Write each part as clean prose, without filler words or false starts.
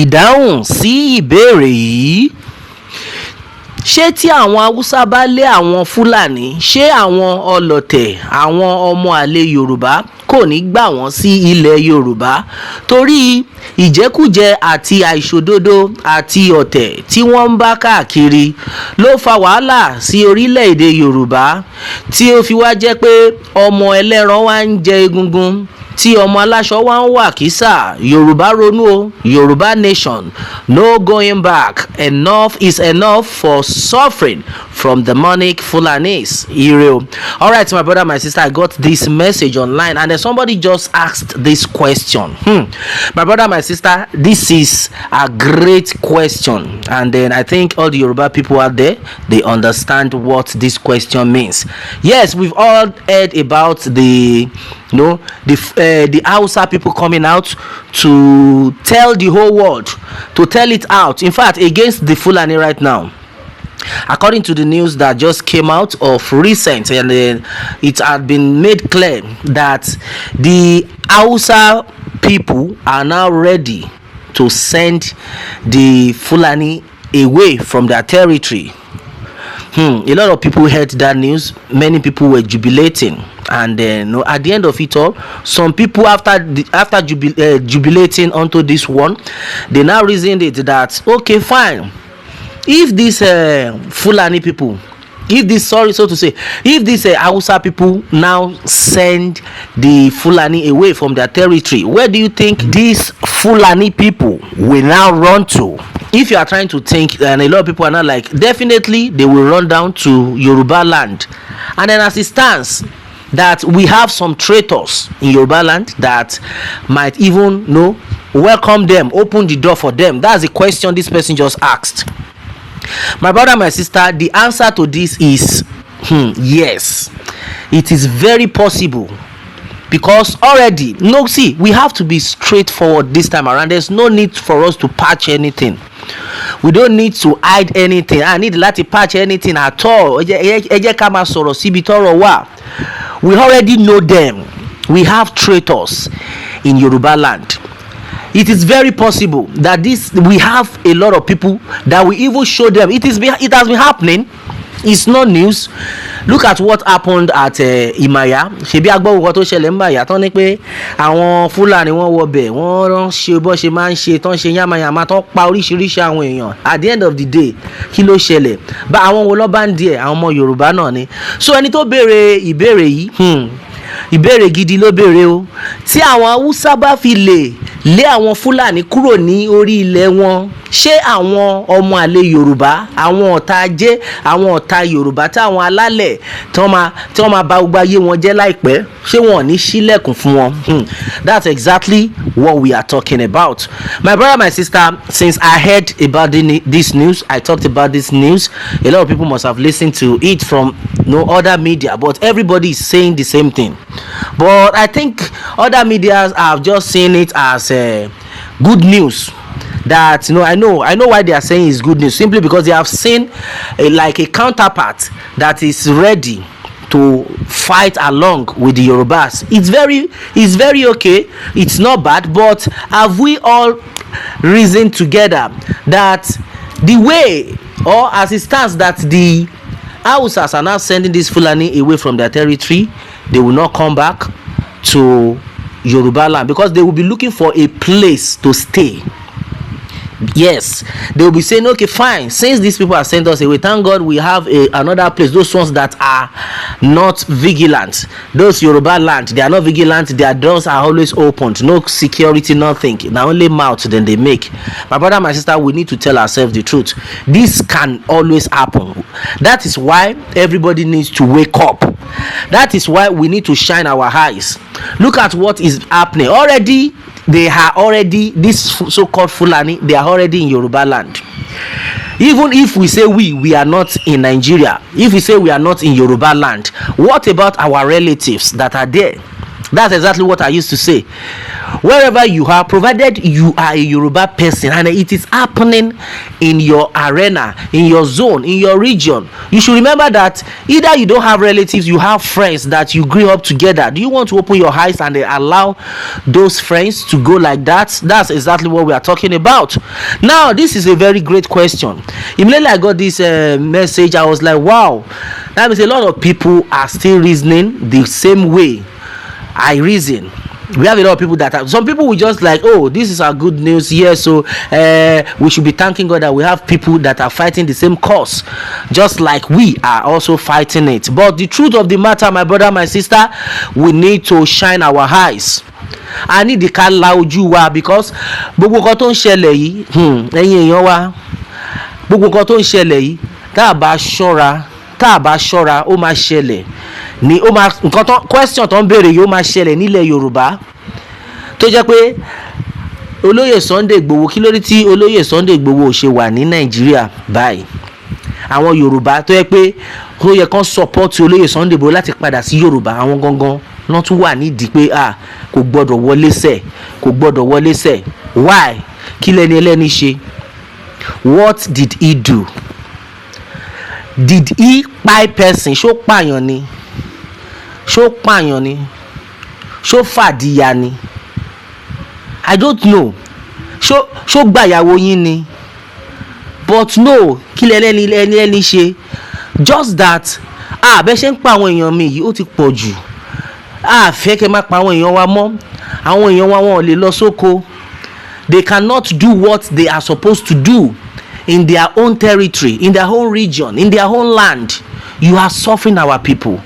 ìdáhùn sí ìbéèrè yìí: ṣé tí àwọn haúsá bá lé àwọn fúlàní, ṣé àwọn ọlọ̀tẹ̀, àwọn ọmọ àlè yorùbá kò ní gbà wọ́n sí ilẹ̀ yorùbá? Torí ìjẹkújẹ àti àìṣòdodo àti ọ̀tẹ̀ tí wọ́n ń bá káàkiri ló fa wàhálà sí orílẹ̀-èdè yorùbá, tí ó fi wá jẹ́ pé ọmọ ẹlẹ́ran wá ń jẹ egungun, tí ọmọ aláṣọ wá ń wà kísà. Yorùbá ronú o, Yorùbá nation, no going back. Enough is enough for suffering from demonic Fulanis. Ire. All right, my brother, my sister, I got this message online, and then somebody just asked this question. My brother, my sister, this is a great question, and then I think all the Yoruba people out there, they understand what this question means. Yes, we've all heard about the Hausa people coming out to tell the whole world, to tell it out, in fact, against the Fulani right now. According to the news that just came out of recent, and it had been made clear that the Hausa people are now ready to send the Fulani away from their territory. A lot of people heard that news. Many people were jubilating, and then at the end of it all, some people after jubilating onto this one, they now reasoned it that okay, fine, if these Fulani people, if these Hausa people now send the Fulani away from their territory, where do you think these Fulani people will now run to? If you are trying to think, and a lot of people are not like, definitely they will run down to Yoruba land. And then as it stands, that we have some traitors in Yoruba land that might even welcome them, open the door for them. That's the question this person just asked. My brother, my sister, the answer to this is yes, it is very possible. Because already, we have to be straightforward this time around. There's no need for us to patch anything. We don't need to hide anything. I need to patch anything at all. We already know them. We have traitors in Yoruba land. It is very possible that we have a lot of people that we even show them. It has been happening. It's not news. Look at what happened at Imaya. Ṣebí agbọ́ nǹkan tó ṣẹlẹ̀ ń Imaya tán ní pé àwọn Fúlàní wọ́n wọbẹ̀, wọ́n ṣe bó ṣe máa ń ṣe, tán ṣe yàmàyàmà, tán pa oríṣiríṣi àwọn èèyàn. At the end of the day, kí ló ṣẹlẹ̀? Bá àwọn wo ló bá ń díẹ̀, àwọn ọmọ Yorùbá náà ni. So ẹni tó béèrè ìbéèrè yìí, ìbéèrè gidi ló béèrè o. Tí àwọn Haúsá bá fi lè lé àwọn Fúlàní kúrò ní orí ilẹ̀ wọn, ṣé àwọn ọmọ àlè Yorùbá, àwọn ọ̀tá ajé, àwọn ọ̀tá Yorùbá, táwọn alálẹ̀ tí wọ́n máa bà gbogbo ayé wọn jẹ́ láìpẹ́, ṣé wọn ò ní ṣílẹ̀kùn fún wọn? That's exactly what we are talking about. My brother, my sister, since I heard about this news, I talked about this news. A lot of people must have listened to it from other media, but everybody is saying the same thing. But I think other media have just seen it as good news. That I know why they are saying it's good news, simply because they have seen a counterpart that is ready to fight along with the Yorubas. It's very okay. It's not bad. But have we all reasoned together that the way, or as it stands, that the Hausas are now sending this Fulani away from their territory, they will not come back to Yoruba land because they will be looking for a place to stay. Yes, they will be saying, okay, fine, since these people have sent us away, thank God we have another place. Those ones that are not vigilant, those Yoruba land, they are not vigilant, their doors are always opened, no security, nothing, now only mouth then they make. My brother, my sister, we need to tell ourselves the truth. This can always happen. That is why everybody needs to wake up. That is why we need to shine our eyes. Look at what is happening already. They are already, this so-called Fulani, they are already in Yoruba land. Even if we say we are not in Nigeria, if we say we are not in Yoruba land, what about our relatives that are there? That's exactly what I used to say. Wherever you are, provided you are a Yoruba person and it is happening in your arena, in your zone, in your region, you should remember that either you don't have relatives, you have friends that you grew up together. Do you want to open your eyes and allow those friends to go like that? That's exactly what we are talking about. Now, this is a very great question. Immediately I got this message, I was like, wow, that means a lot of people are still reasoning the same way I reason. We have a lot of people that have, some people will just like, oh, this is our good news here, so we should be thanking God that we have people that are fighting the same cause, just like we are also fighting it. But the truth of the matter, my brother, my sister, we need to shine our eyes. I need the ká la ojú wa, because gbogbo nǹkan tó ń ṣẹlẹ̀ yìí, ẹ̀yin èèyàn wa, gbogbo nǹkan tó ń ṣẹlẹ̀ yìí, tá a bá ṣọ́ra ó máa ṣẹlẹ̀ ní ó máa nǹkan tó question tó ń béèrè yìí ó máa ṣẹlẹ̀ nílẹ̀ Yorùbá, tó jẹ́ pé olóyè Sunday Igboho, kí ló dé tí olóyè Sunday Igboho ò ṣe wà ní Nàìjíríà báyìí? Àwọn Yorùbá tó yẹ pé ó yẹ kán support olóyè Sunday Igboho láti padà sí Yorùbá, àwọn gangan lọ́n tún wà nídìí pé kò gbọ́dọ̀ wọlé sẹ̀. Why? Kí lẹni ẹlẹ́ni ṣe? What did he do? Did he kpai person? Ṣó pààyàn ni? Ṣó fàdíyà ni? I don't know. Ṣó gbàyàwó yín ni? But no, kí lẹni ṣe? Just that bẹ́ ṣe ń pa àwọn èèyàn mi yìí ó ti pọ̀ jù. Fẹ́ kẹ́ máa pa àwọn èèyàn wa mọ́. Àwọn èèyàn wa wọn ò lè lọ sóko. They cannot do what they are supposed to do in their own territory, in their own region, in their own land. You are suffering our people.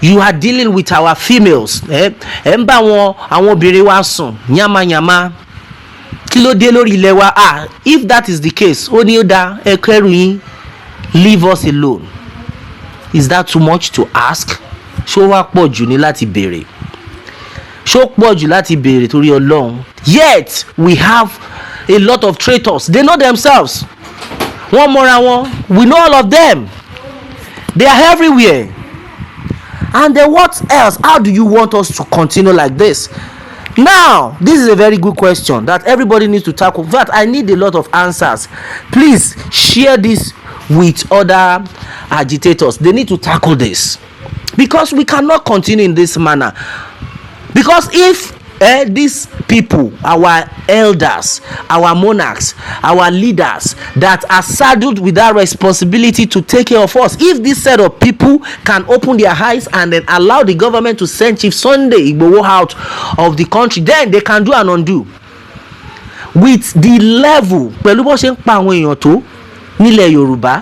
You are dealing with our females. Ń bá àwọn obìnrin wa sùn yamayama. Kí ló dé lórí ilẹ̀ wa? If that is the case, ó ní ó dá ẹ kẹ́rù yín, leave us alone. Is that too much to ask? Ṣó wá pọ̀ jù ní láti béèrè? Ṣó pọ̀ jù láti béèrè torí Ọlọ́run? Yet we have a lot of traitors. They know themselves. Wọ́n mọ́ra wọn. We know all of them. They are everywhere. And then what else? How do you want us to continue like this? Now, this is a very good question that everybody needs to tackle. In fact, I need a lot of answers. Please share this with other agitators. They need to tackle this, because we cannot continue in this manner. Because if these people, our elders, our monarchs, our leaders that are saddled with that responsibility to take care of us, if this set of people can open their eyes and then allow the government to send Chief Sunday Igboho out of the country, then they can do and undo. With the level, pẹ̀lú bó ṣe ń pa àwọn èèyàn tó nílẹ̀ Yorùbá,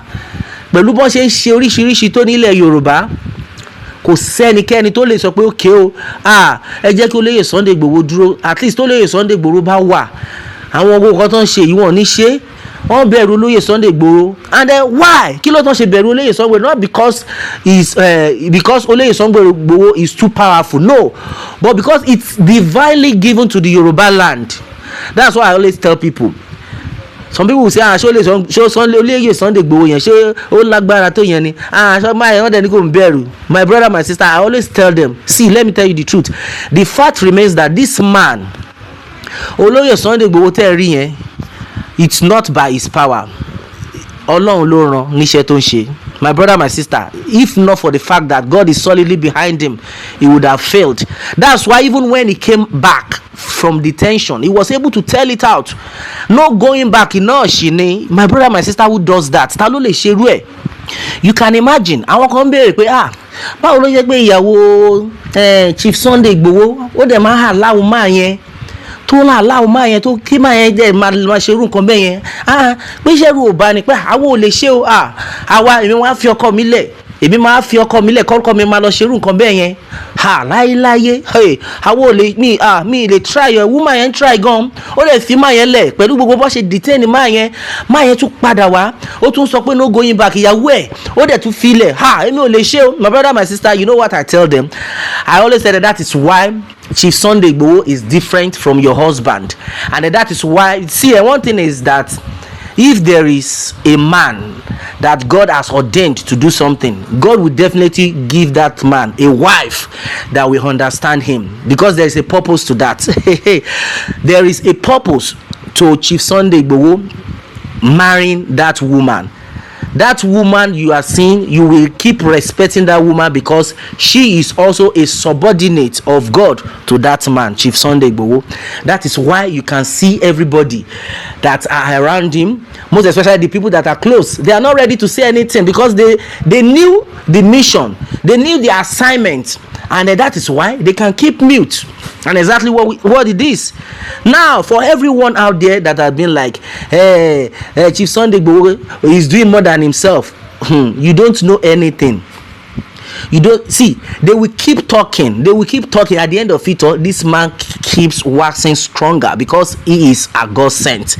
pẹ̀lú bó ṣe ń ṣe oríṣiríṣi tó nílẹ̀ Yorùbá, kò sẹ́nikẹ́ni tó lè sọ pé okay o, ẹ jẹ́ kí olóyè Sunday Igboho dúró. At least olóyè Sunday Igboho bá wà, àwọn ogun kan tó ń ṣe yìí wọ́n ní ṣe, wọ́n bẹ̀rù olóyè Sunday Igboho. And then why? Kí ló tó ń ṣe bẹ̀rù olóyè Sunday Igboho? Not because because olóyè Sunday Igboho is too powerful, no, but because it's divinely given to the Yoruba land. That's why I always tell people. Some people will say, ṣé olóyè Sunday Igboho yẹn ṣé ó lágbára tó yẹn ni? Ṣé máa yẹn wọ́n dẹ̀ ní kò ń bẹ̀rù? My brother, my sister, I always tell them, see, let me tell you the truth. The fact remains that this man, olóyè Sunday Igboho tẹ́ rí yẹn, it's not by his power. Ọlọ́run ló rán níṣẹ́ tó ń ṣe. My brother, my sister, if not for the fact that God is solidly behind him, he would have failed. That's why even when he came back from detention, he was able to tell it out. No going back, ṣìní. My brother, my sister, who does that? Ta ló lè ṣerú ẹ̀? You can imagine. Àwọn kan béèrè pé báwo ló jẹ́ pé ìyàwó Chief Sunday Igboho ó dẹ̀ máa hà láwùú máa yẹn tó láwùú máa yẹn tó kí máa yẹn dẹ̀ máa ṣerú nǹkan bẹ́ẹ̀ yẹn. Pé ṣẹ́rù ò bá ní pé àwọn ò lè ṣe o. Àwa èmi wá fi ọkọ mi lẹ̀. Èmi máa fi ọkọ mi lẹ̀, kọ́kọ́ mi máa lọ ṣerú nǹkan bẹ́ẹ̀ yẹn. Láyéláyé àwọn ò lè mi lè try ẹ̀. Woman yẹn try gan, ó lè fi máa yẹn lẹ̀ pẹ̀lú gbogbo bó ṣe detain máa yẹn tún padà wá, ó tún sọ pé no going back. Ìyàwó ẹ̀ ó dẹ̀ tún fi lẹ̀. Èmi ò lè ṣe o. My brother, my sister, you know what I tell them? I always say that is why Chief Sunday Igboho is different from your husband, and that is why, see, one thing is that if there is a man that God has ordained to do something, God will definitely give that man a wife that will understand him, because there is a purpose to that. There is a purpose to Chief Sunday Igboho marrying that woman. That woman you are seeing, you will keep respecting that woman, because she is also a subordinate of God to that man, Chief Sunday Igboho. That is why you can see everybody that are around him, most especially the people that are close, they are not ready to say anything, because they knew the mission, they knew the assignment, and that is why they can keep mute. And exactly what it is. Now, for everyone out there that have been like, hey, Chief Sunday Igboho is doing more than himself, you don't know anything. You don't see, they will keep talking. At the end of it all, this man keeps waxing stronger, because he is a God sent.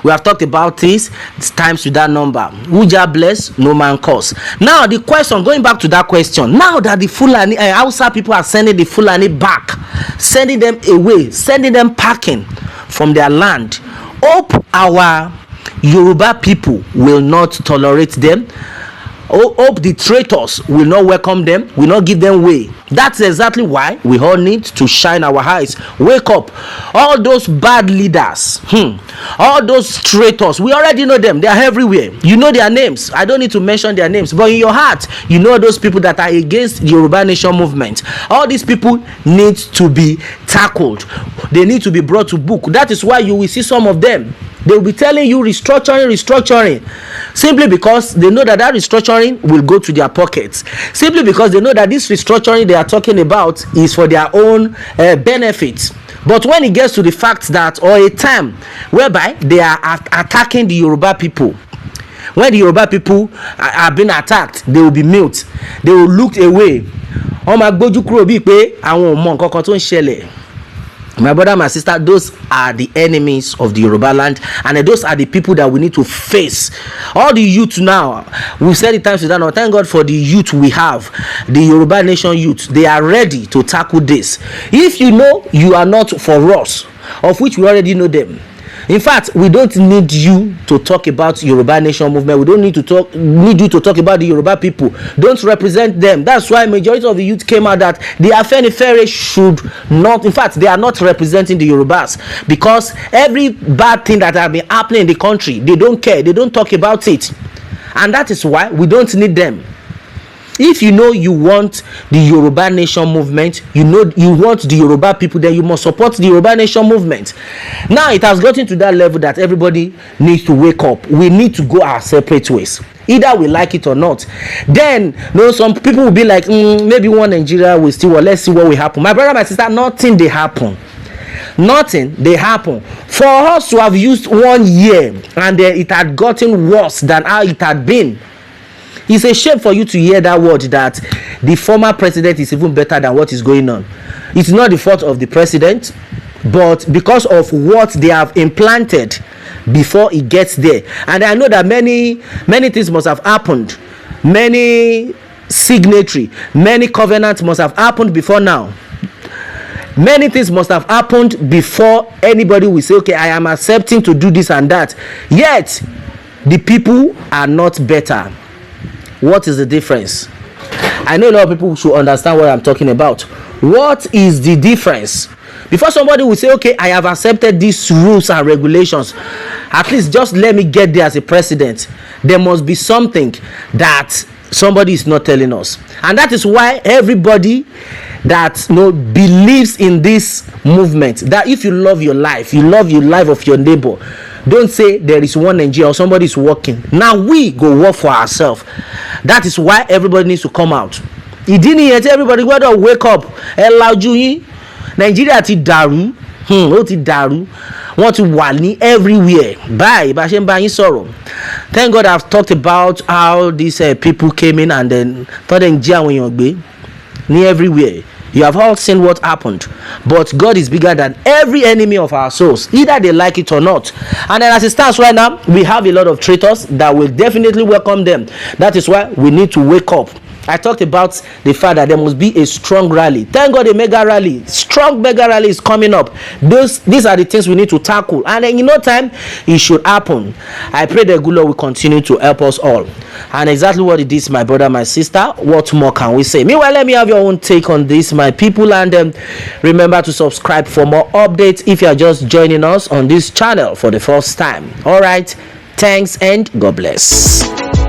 We have talked about this. It's times with that number. Uja bless, no man curse. Now the question, going back to that question, now that the Fulani Hausa people are sending the Fulani back, sending them away, sending them packing from their land, hope our Yoruba people will not tolerate them. Hope the traitors will not welcome them, will not give them way. That's exactly why we all need to shine our eyes. Wake up. All those bad leaders, all those traitors, we already know them. They are everywhere. You know their names. I don't need to mention their names. But in your heart, you know those people that are against the Yoruba Nation movement. All these people need to be tackled. They need to be brought to book. That is why you will see some of them. They will be telling you restructuring, simply because they know that restructuring will go to their pockets, simply because they know that this restructuring they are talking about is for their own benefits. But when it gets to the fact that, or a time whereby they are attacking the Yoruba people, when the Yoruba people are being attacked, they will be mute, they will look away. Kuro bí pé àwọn ò mọ nǹkan kan tó ń ṣẹlẹ̀. My brother, my sister, those are the enemies of the Yoruba land, and those are the people that we need to face. All the youth now, we've said it times now, thank God for the youth we have, the Yoruba Nation youth. They are ready to tackle this. If you know you are not for us, of which we already know them. In fact, we don't need you to talk about Yoruba Nation movement. We don't need you to talk about the Yoruba people. Don't represent them. That's why majority of the youth came out that the Afenifere should not, in fact, they are not representing the Yorubas, because every bad thing that has been happening in the country, they don't care. They don't talk about it. And that is why we don't need them. If you know you want the Yoruba Nation movement, you know you want the Yoruba people, then you must support the Yoruba Nation movement. Now it has gotten to that level that everybody needs to wake up. We need to go our separate ways, either we like it or not. Then some people will be like, maybe one Nigeria will still, well, let's see what will happen. My brother, my sister, nothing they happen. For us to have used 1 year and it had gotten worse than how it had been. It's a shame for you to hear that word, that the former president is even better than what is going on. It's not the fault of the president, but because of what they have implanted before it gets there. And I know that many things must have happened. Many signatory, many covenants must have happened before now. Many things must have happened before anybody will say, okay, I am accepting to do this and that. Yet, the people are not better. What is the difference? I know a lot of people should understand what I'm talking about. What is the difference? Before somebody will say, okay, I have accepted these rules and regulations, at least just let me get there as a president. There must be something that somebody is not telling us. And that is why everybody that believes in this movement, that if you love your life, you love your life of your neighbor, don't say there is one Nigeria or somebody is working. Now we go work for ourselves. That is why everybody needs to come out. It didn't yet. Everybody got to wake up. Nigeria ti dàrú. Ó ti dàrú. Want to wà everywhere. Bye. Thank God I've talked about how these people came in and then thought everywhere. You have all seen what happened. But God is bigger than every enemy of our souls, either they like it or not. And then as it stands right now, we have a lot of traitors that will definitely welcome them. That is why we need to wake up I talked about the fact that there must be a strong rally. Thank God a mega rally, strong mega rally is coming up. These are the things we need to tackle, and in no time it should happen. I pray that good Lord will continue to help us all. And exactly what it is, my brother, my sister, what more can we say? Meanwhile, let me have your own take on this, my people, and remember to subscribe for more updates if you are just joining us on this channel for the first time. All right, thanks and God bless.